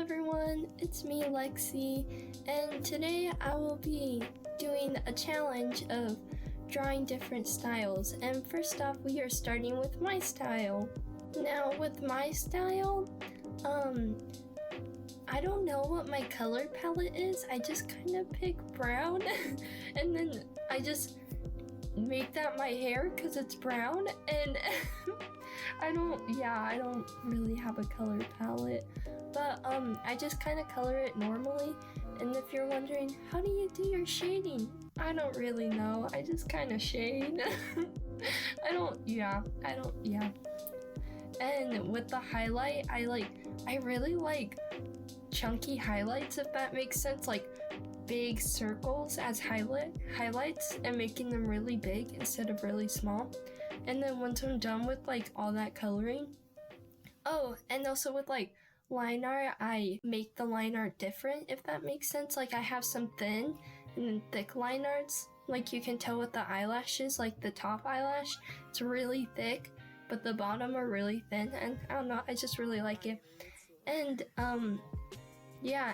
everyone, it's me Lexi, and today I will be doing a challenge of drawing different styles. And first off, we are starting with my style. Now with my style, I don't know what my color palette is. I just kind of pick brown and then I just make that my hair because it's brown, and I don't really have a color palette, but I just kind of color it normally. And if you're wondering, how do you do your shading? I don't really know. I just kind of shade. And with the highlight, I really like chunky highlights, if that makes sense, like big circles as highlights and making them really big instead of really small. And then once I'm done with like all that coloring, and also with like line art, I make the line art different, if that makes sense. Like I have some thin and then thick line arts, like you can tell with the eyelashes. Like the top eyelash, it's really thick, but the bottom are really thin, and I don't know, I just really like it. And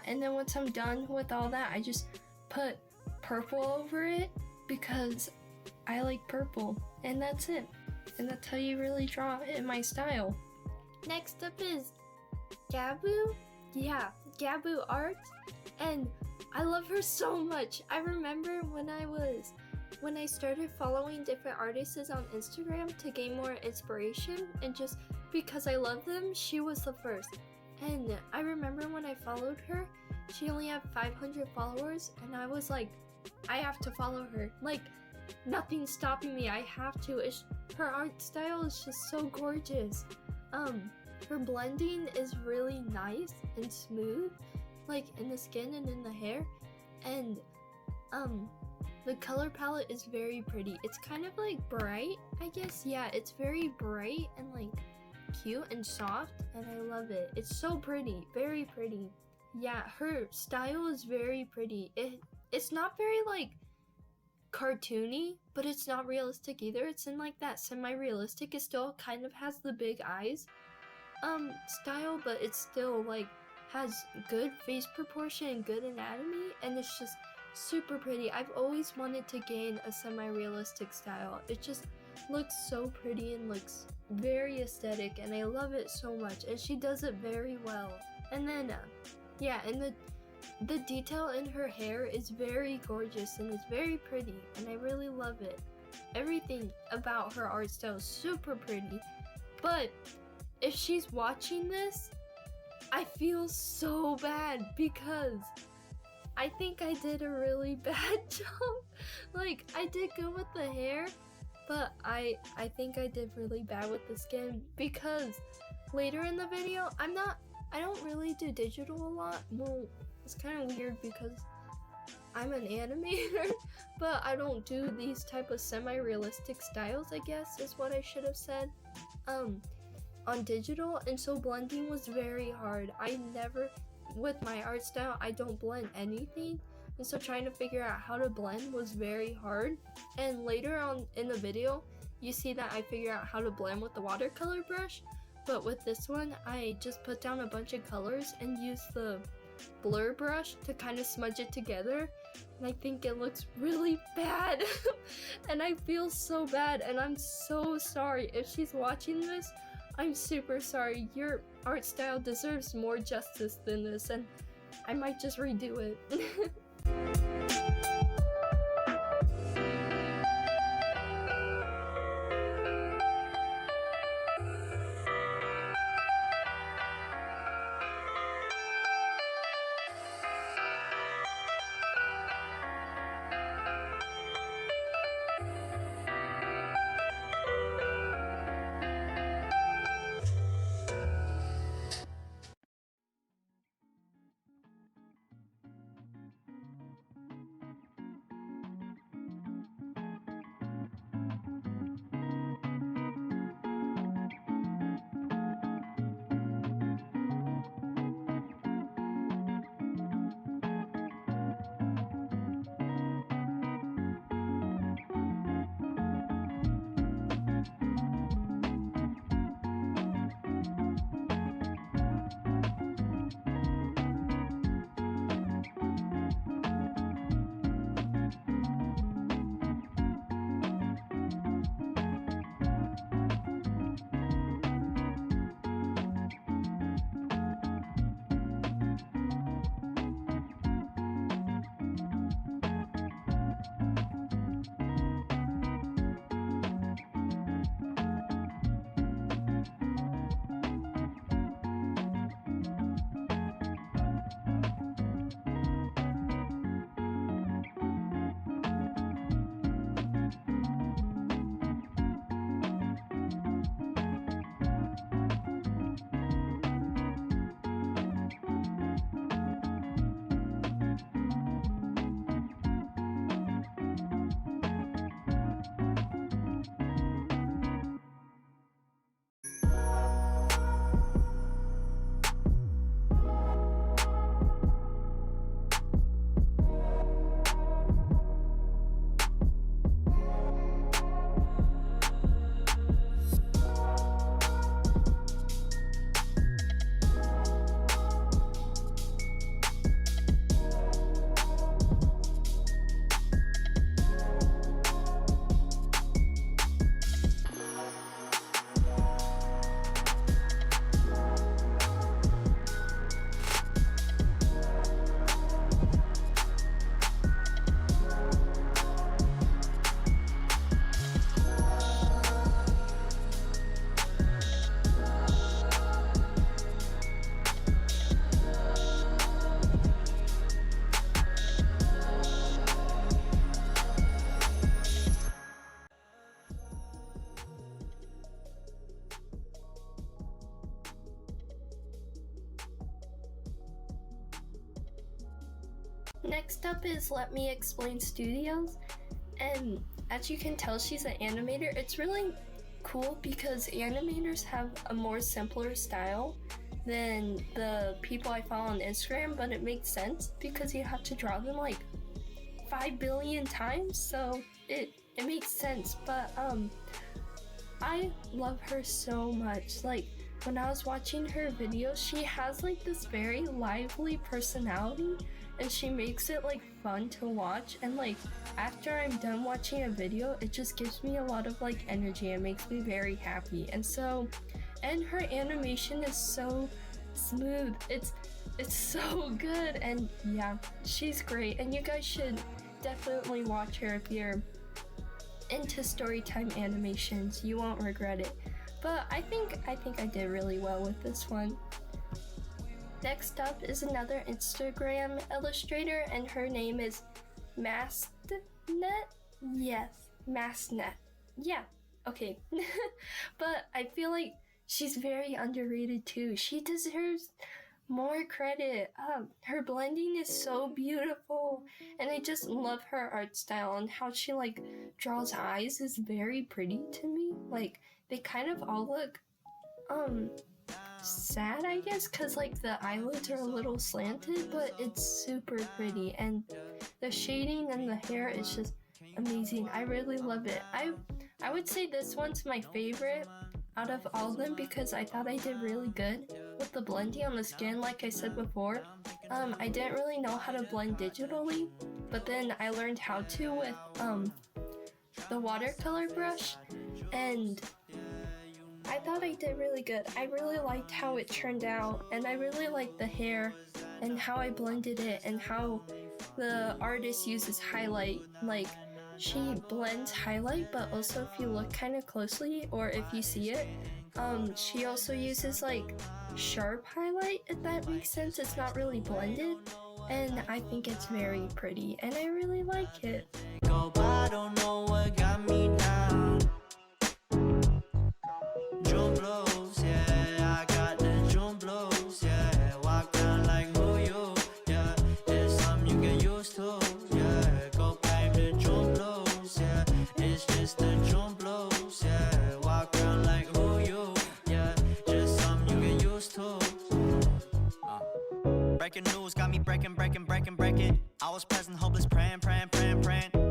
and then once I'm done with all that, I just put purple over it because I like purple, and that's it. And that's how you really draw in my style. Next up is Gabu. Yeah, GGs, and I love her so much. I remember when I started following different artists on Instagram to gain more inspiration, and just because I love them, she was the first. And I remember when I followed her, she only had 500 followers, and I was like, I have to follow her. Like, nothing's stopping me. I have to. Her art style is just so gorgeous. Her blending is really nice and smooth, like in the skin and in the hair. And the color palette is very pretty. It's kind of like bright, I guess. Yeah, it's very bright and like cute and soft, and I love it. It's so pretty, very pretty. Yeah, her style is very pretty. It's not very like cartoony, but it's not realistic either. It's in like that semi-realistic. It still kind of has the big eyes style, but it still like has good face proportion and good anatomy, and it's just super pretty. I've always wanted to gain a semi-realistic style. It just looks so pretty and looks very aesthetic, and I love it so much, and she does it very well. And then and the detail in her hair is very gorgeous and it's very pretty, and I really love it. Everything about her art style is super pretty. But if she's watching this, I feel so bad because I think I did a really bad job. Like, I did good with the hair, but I think I did really bad with the skin, because later in the video, I don't really do digital a lot. Well, it's kind of weird because I'm an animator, but I don't do these type of semi-realistic styles, I guess is what I should have said, on digital. And so blending was very hard. With my art style, I don't blend anything, and so trying to figure out how to blend was very hard. And later on in the video, you see that I figure out how to blend with the watercolor brush, but with this one, I just put down a bunch of colors and use the blur brush to kind of smudge it together, and I think it looks really bad. And I feel so bad, and I'm so sorry. If she's watching this, I'm super sorry. Your art style deserves more justice than this, and I might just redo it. Next up is Let Me Explain Studios, and as you can tell, she's an animator. It's really cool because animators have a more simpler style than the people I follow on Instagram, but it makes sense because you have to draw them like 5 billion times, so it makes sense. But I love her so much. Like, when I was watching her videos, she has like this very lively personality, and she makes it like fun to watch. And like after I'm done watching a video, it just gives me a lot of like energy and makes me very happy. And her animation is so smooth. It's so good, and yeah, she's great. And you guys should definitely watch her if you're into storytime animations. You won't regret it. But I think I did really well with this one. Next up is another Instagram illustrator, and her name is Maskedneet. Yes, Maskedneet. Yeah, okay. But I feel like she's very underrated too. She deserves more credit. Her blending is so beautiful, and I just love her art style, and how she like draws eyes is very pretty to me. Like, they kind of all look sad, I guess, because like the eyelids are a little slanted, but it's super pretty, and the shading and the hair is just amazing. I really love it. I would say this one's my favorite out of all of them because I thought I did really good with the blending on the skin. Like I said before, I didn't really know how to blend digitally, but then I learned how to with the watercolor brush, and I thought I did really good. I really liked how it turned out, and I really liked the hair and how I blended it, and how the artist uses highlight. Like, she blends highlight, but also if you look kind of closely, or if you see it, she also uses like sharp highlight, if that makes sense. It's not really blended, and I think it's very pretty, and I really like it. I don't know what got me down. Jump blows, yeah, I got the jump blows, yeah. Walk around like who you, yeah. It's something you get used to, yeah. Go blame the jump blows, yeah. It's just the jump blows, yeah. Walk around like who you, yeah. Just something you get used to. Breaking news got me breaking. I was present, hopeless, praying.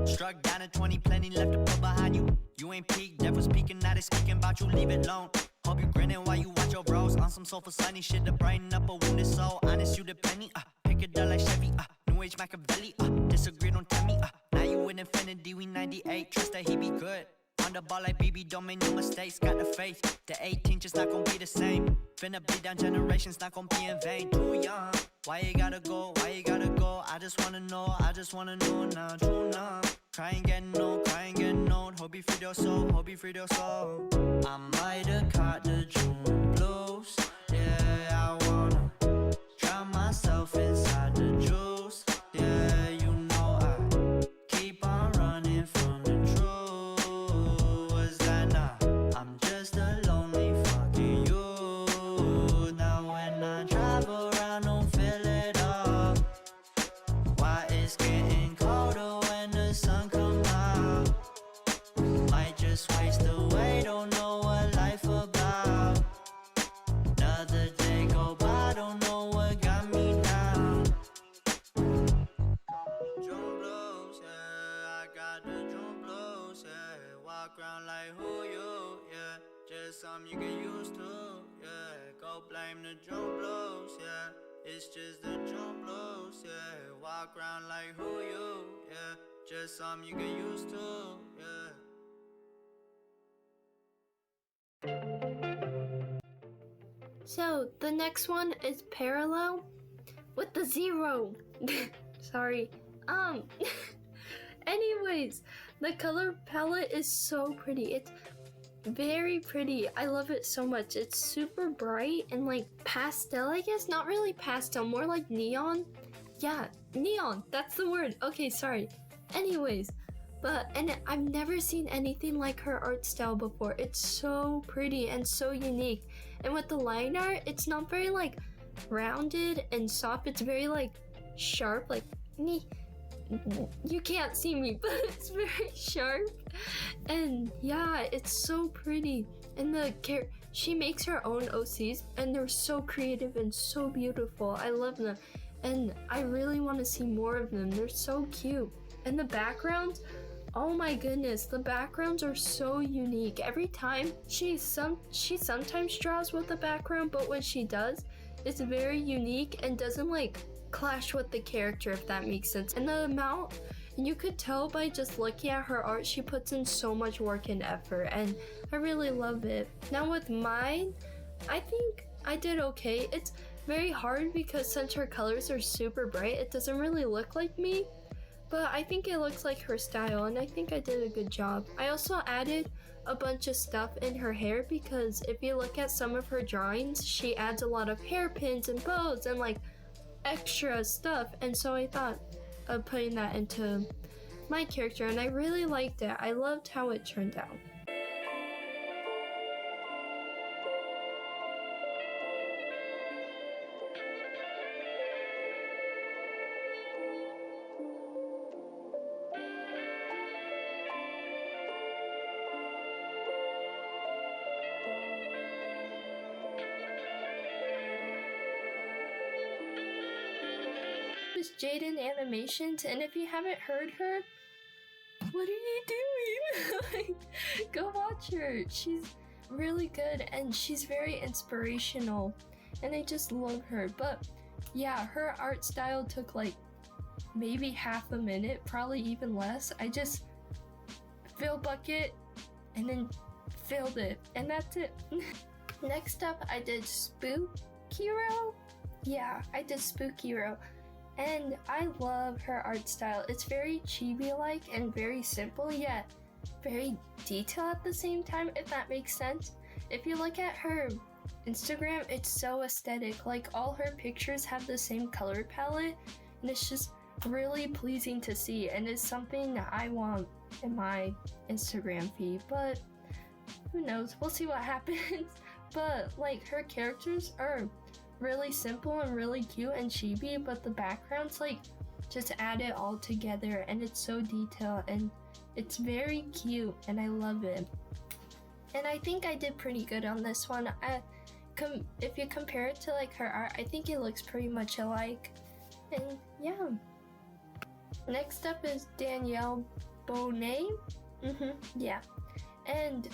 Struck down at 20, plenty left to put behind you. You ain't peaked, never speaking, now they speaking about you, leave it alone. Hope you grinning while you watch your bros on some sofa sunny shit to brighten up a wounded soul. Honest, you the penny, pick it up like Chevy, New Age Machiavelli, disagree, don't tell me, now you in infinity, we 98, trust that he be good. On the ball like BB, don't make no mistakes, got the faith. The 18 just not gon' be the same. Finna bleed down generations, not gon' be in vain. Too young, why you gotta go, I just wanna know now, true now. Crying, getting old, hope you freed your soul, I might have caught the June blues, yeah, I wanna drown myself inside the juice, yeah, you know I keep on running from the truth, was that not, I'm just a lonely fucking you, now when I drive around don't feel it all, why it's getting colder when the sun come out, might just waste away, don't know what life about, another day go by, don't know what got me down, jump blows, yeah, I got the jump blows, yeah, walk around like who you, yeah, just something you get used to, yeah, go blame the jump blows, yeah, it's just the jump blows, yeah, walk around like who you, yeah, just something you get used to, yeah. So the next one is Parallel with the 0. Sorry. Anyways, the color palette is so pretty. It's very pretty. I love it so much. It's super bright and like pastel, I guess. Not really pastel, more like neon. Yeah, neon. That's the word. Okay, sorry. Anyways, and I've never seen anything like her art style before. It's so pretty and so unique. And with the line art, it's not very like rounded and soft. It's very like sharp, like you can't see me, but it's very sharp. And yeah, it's so pretty. And she makes her own OCs, and they're so creative and so beautiful. I love them, and I really want to see more of them. They're so cute. And the backgrounds, oh my goodness, the backgrounds are so unique. Every time she sometimes draws with the background, but when she does, it's very unique and doesn't like clash with the character, if that makes sense. And the amount, you could tell by just looking at her art, she puts in so much work and effort, and I really love it. Now with mine, I think I did okay. It's very hard because since her colors are super bright, it doesn't really look like me, but I think it looks like her style, and I think I did a good job. I also added a bunch of stuff in her hair because if you look at some of her drawings, she adds a lot of hairpins and bows and like extra stuff, and so I thought of putting that into my character, and I really liked it. I loved how it turned out. Jaidenanimations, and if you haven't heard her, what are you doing? Like, go watch her. She's really good and she's very inspirational, and I just love her. But yeah, her art style took like maybe half a minute, probably even less. I just fill bucket and then filled it, and that's it. Next up, I did spookyiro. Yeah, I did spookyiro. And I love her art style. It's very chibi-like and very simple, yet very detailed at the same time, if that makes sense. If you look at her Instagram, it's so aesthetic. Like, all her pictures have the same color palette, and it's just really pleasing to see, and it's something that I want in my Instagram feed, but who knows? We'll see what happens. But, like, her characters are really simple and really cute and chibi, but the backgrounds like just add it all together, and it's so detailed and it's very cute, and I love it. And I think I did pretty good on this one. If you compare it to like her art, I think it looks pretty much alike. And yeah. Next up is Danielle Bone. Yeah. And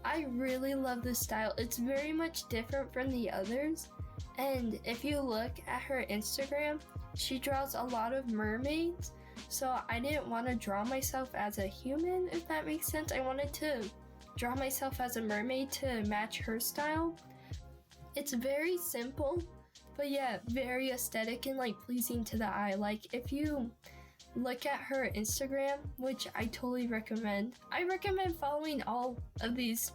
I really love this style. It's very much different from the others. And if you look at her Instagram, she draws a lot of mermaids. So I didn't want to draw myself as a human, if that makes sense. I wanted to draw myself as a mermaid to match her style. It's very simple, but yeah, very aesthetic and like pleasing to the eye. Like, if you look at her Instagram, which I totally recommend. I recommend following all of these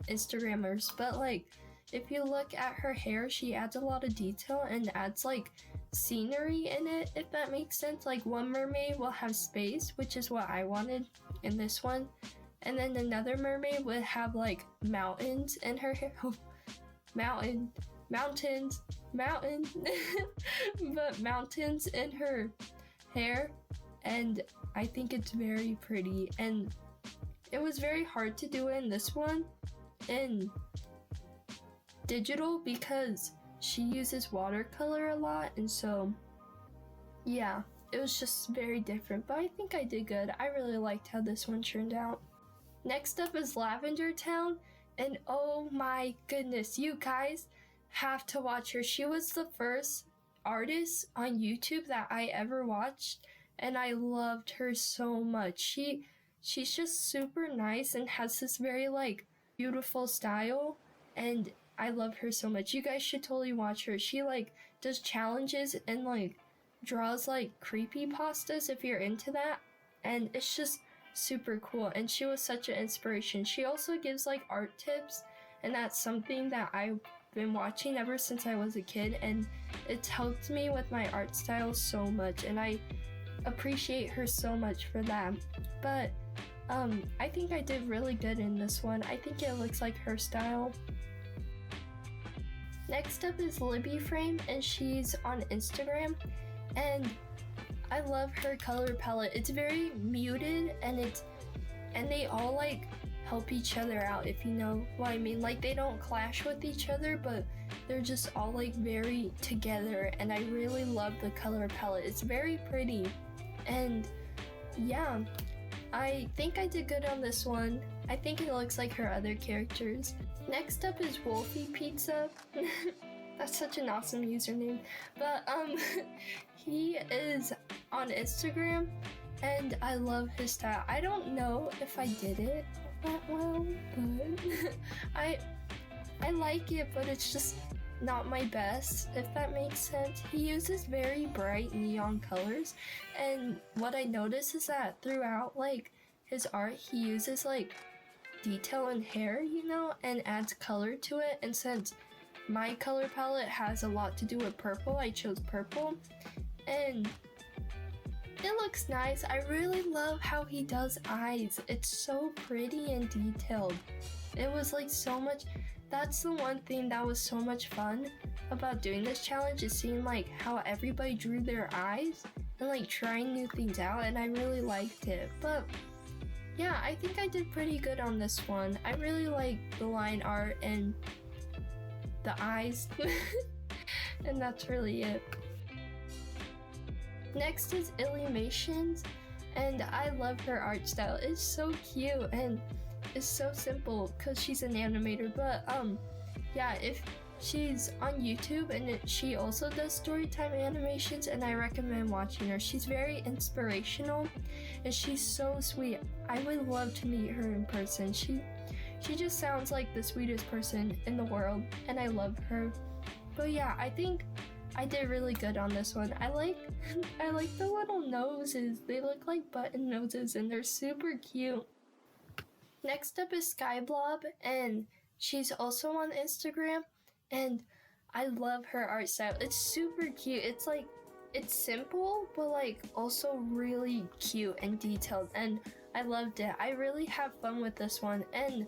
Instagrammers, but like, if you look at her hair, she adds a lot of detail and adds like scenery in it, if that makes sense. Like, one mermaid will have space, which is what I wanted in this one, and then another mermaid would have like mountains in her hair. mountains but mountains in her hair, and I think it's very pretty. And it was very hard to do in this one in digital because she uses watercolor a lot, and so yeah, it was just very different, but I think I did good. I really liked how this one turned out. Next up is Lavendertowne, and oh my goodness, you guys have to watch her. She was the first artist on YouTube that I ever watched, and I loved her so much. She's just super nice and has this very like beautiful style, and I love her so much. You guys should totally watch her. She like does challenges and like draws like creepypastas if you're into that, and it's just super cool, and she was such an inspiration. She also gives like art tips, and that's something that I've been watching ever since I was a kid, and it's helped me with my art style so much, and I appreciate her so much for that. But I think I did really good in this one. I think it looks like her style. Next up is Lippy Frame, and she's on Instagram, and I love her color palette. It's very muted, and they all like help each other out, if you know what I mean. Like, they don't clash with each other, but they're just all like very together, and I really love the color palette. It's very pretty, and yeah, I think I did good on this one. I think it looks like her other characters. Next up is wolfiepizza. That's such an awesome username. But he is on Instagram, and I love his style. I don't know if I did it that well, but I like it, but it's just not my best, if that makes sense. He uses very bright neon colors, and what I notice is that throughout like his art, he uses like detail in hair, you know, and adds color to it. And since my color palette has a lot to do with purple, I chose purple, and it looks nice. I really love how he does eyes. It's so pretty and detailed. It was like so much. That's the one thing that was so much fun about doing this challenge, is seeing like how everybody drew their eyes and like trying new things out, and I really liked it. But yeah, I think I did pretty good on this one. I really like the line art and the eyes and that's really it. Next is Illymations, and I love her art style. It's so cute and it's so simple because she's an animator, but yeah, if she's on YouTube, and she also does storytime animations, and I recommend watching her. She's very inspirational and she's so sweet. I would love to meet her in person. She just sounds like the sweetest person in the world, and I love her. But yeah, I think I did really good on this one. I like the little noses. They look like button noses and they're super cute. Next up is Skyblob, and she's also on Instagram, and I love her art style. It's super cute. It's like, it's simple, but like also really cute and detailed, and I loved it. I really have fun with this one, and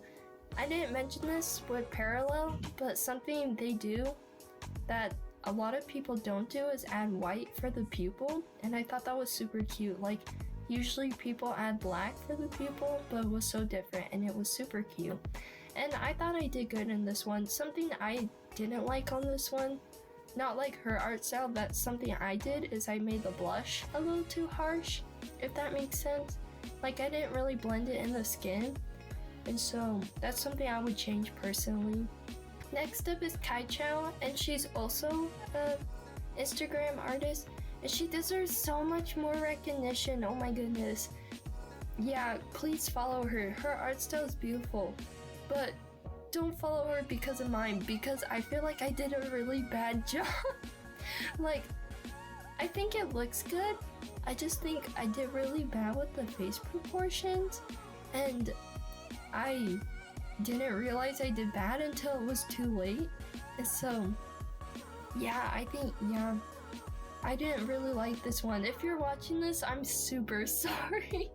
I didn't mention this with Parallel, but something they do that a lot of people don't do is add white for the pupil, and I thought that was super cute. Like, usually people add black for the pupil, but it was so different and it was super cute. And I thought I did good in this one. Something I didn't like on this one, not like her art style, that's something I did, is I made the blush a little too harsh, if that makes sense. Like, I didn't really blend it in the skin, and so that's something I would change personally. Next up is Kaiichow, and she's also an Instagram artist, and she deserves so much more recognition. Oh my goodness. Yeah, please follow her. Her art style is beautiful, but don't follow her because of mine, because I feel like I did a really bad job. Like, I think it looks good. I just think I did really bad with the face proportions, and I didn't realize I did bad until it was too late. And so yeah, I think, yeah, I didn't really like this one. If you're watching this, I'm super sorry.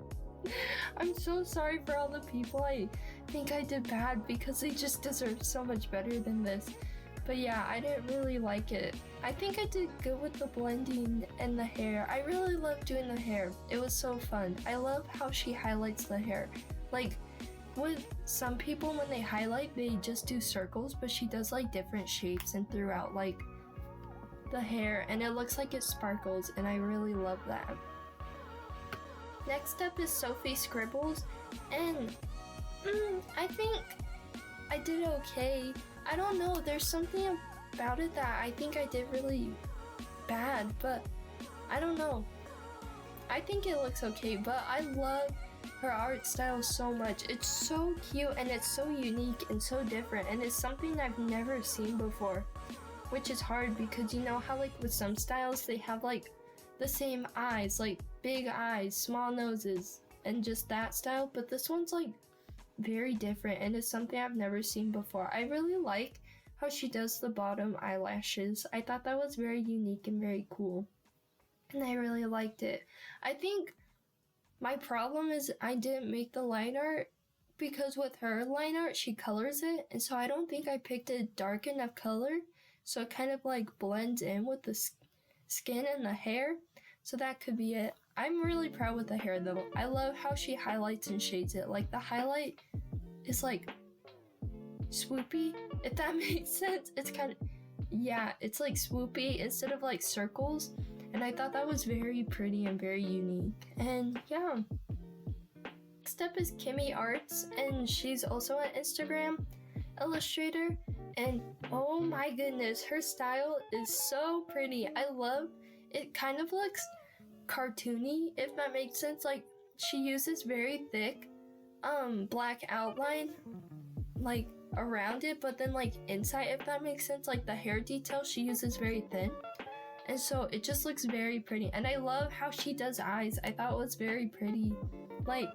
I'm so sorry for all the people I think I did bad, because they just deserve so much better than this. But yeah, I didn't really like it. I think I did good with the blending and the hair. I really love doing the hair. It was so fun. I love how she highlights the hair. Like, with some people, when they highlight, they just do circles, but she does like different shapes and throughout like the hair, and it looks like it sparkles, and I really love that. Next up is Sophie Scribbles, and I think I did okay. I don't know, there's something about it that I think I did really bad, but I don't know. I think it looks okay, but I love her art style so much. It's so cute and it's so unique and so different, and it's something I've never seen before, which is hard because you know how like with some styles they have like the same eyes, like big eyes, small noses, and just that style, but this one's like very different and it's something I've never seen before. I really like how she does the bottom eyelashes. I thought that was very unique and very cool, and I really liked it. I think my problem is I didn't make the line art, because with her line art she colors it, and so I don't think I picked a dark enough color, so it kind of like blends in with skin and the hair. So that could be it. I'm really proud with the hair though. I love how she highlights and shades it. Like the highlight is like swoopy, if that makes sense. It's kind of, yeah, it's like swoopy instead of like circles. And I thought that was very pretty and very unique. And yeah. Next up is Kimmy Arts, and she's also an Instagram illustrator. And oh my goodness, her style is so pretty. I love it. Kind of looks cartoony, if that makes sense. Like she uses very thick black outline like around it, but then like inside, if that makes sense, like the hair detail she uses very thin, and so it just looks very pretty. And I love how she does eyes. I thought it was very pretty. Like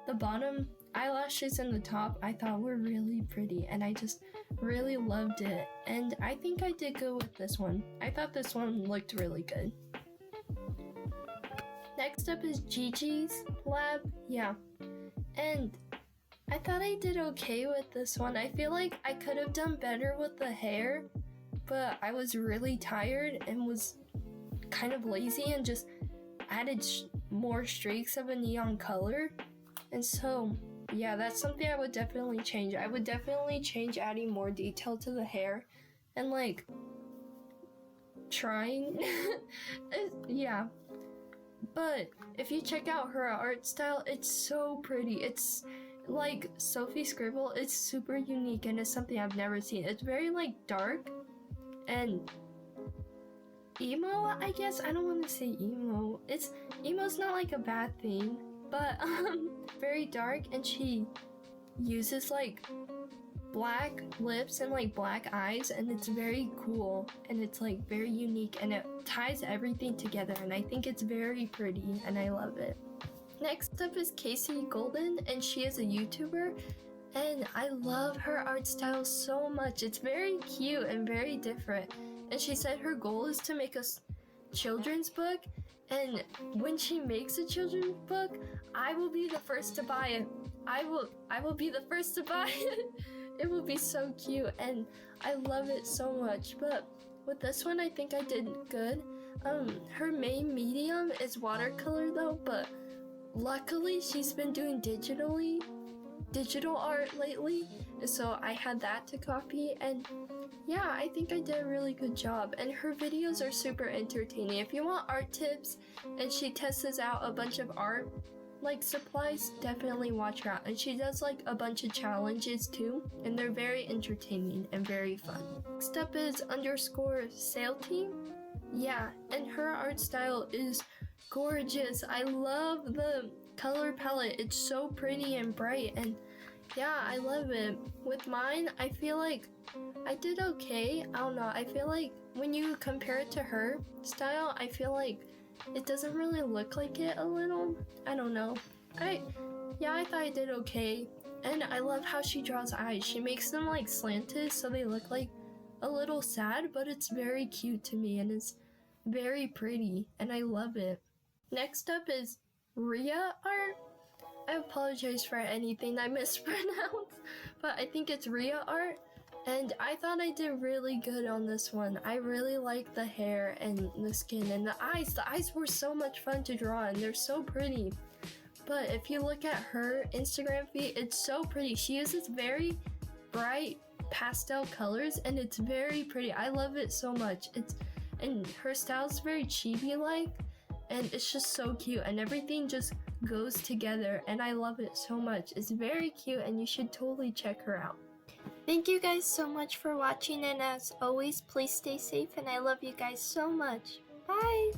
the bottom eyelashes and the top I thought were really pretty, and I just really loved it. And I think I did good with this one. I thought this one looked really good. Next up is GGs Lab. Yeah, and I thought I did okay with this one. I feel like I could have done better with the hair, but I was really tired and was kind of lazy and just added more streaks of a neon color. And so, yeah, that's something I would definitely change. I would definitely change adding more detail to the hair and like trying. Yeah. But if you check out her art style, it's so pretty. It's like Sophie Scribble. It's super unique and it's something I've never seen. It's very like dark and emo, I guess. I don't want to say emo. Emo's not like a bad thing, but very dark, and she uses like black lips and like black eyes, and it's very cool and it's like very unique, and it ties everything together, and I think it's very pretty and I love it. Next up is kaseythegolden, and she is a YouTuber, and I love her art style so much. It's very cute and very different, and she said her goal is to make a children's book, and when she makes a children's book, I will be the first to buy it. I will be the first to buy it. It will be so cute, and I love it so much. But with this one, I think I did good. Her main medium is watercolor though, but luckily she's been doing digital art lately, and so I had that to copy, and yeah, I think I did a really good job. And her videos are super entertaining. If you want art tips and she tests out a bunch of art like supplies, definitely watch her out. And she does like a bunch of challenges too, and they're very entertaining and very fun. Next up is _sailteam. Yeah, and her art style is gorgeous. I love the color palette. It's so pretty and bright, and yeah, I love it. With mine, I feel like I did okay. I don't know. I feel like when you compare it to her style, I feel like it doesn't really look like it a little. I don't know. I thought I did okay. And I love how she draws eyes. She makes them like slanted so they look like a little sad, but it's very cute to me and it's very pretty and I love it. Next up is GGs. I apologize for anything I mispronounced, but I think it's GGs. And I thought I did really good on this one. I really like the hair and the skin and the eyes. The eyes were so much fun to draw and they're so pretty. But if you look at her Instagram feed, it's so pretty. She uses very bright pastel colors and it's very pretty. I love it so much. And her style's very chibi-like and it's just so cute and everything just goes together and I love it so much. It's very cute and you should totally check her out. Thank you guys so much for watching, and as always, please stay safe and I love you guys so much. Bye!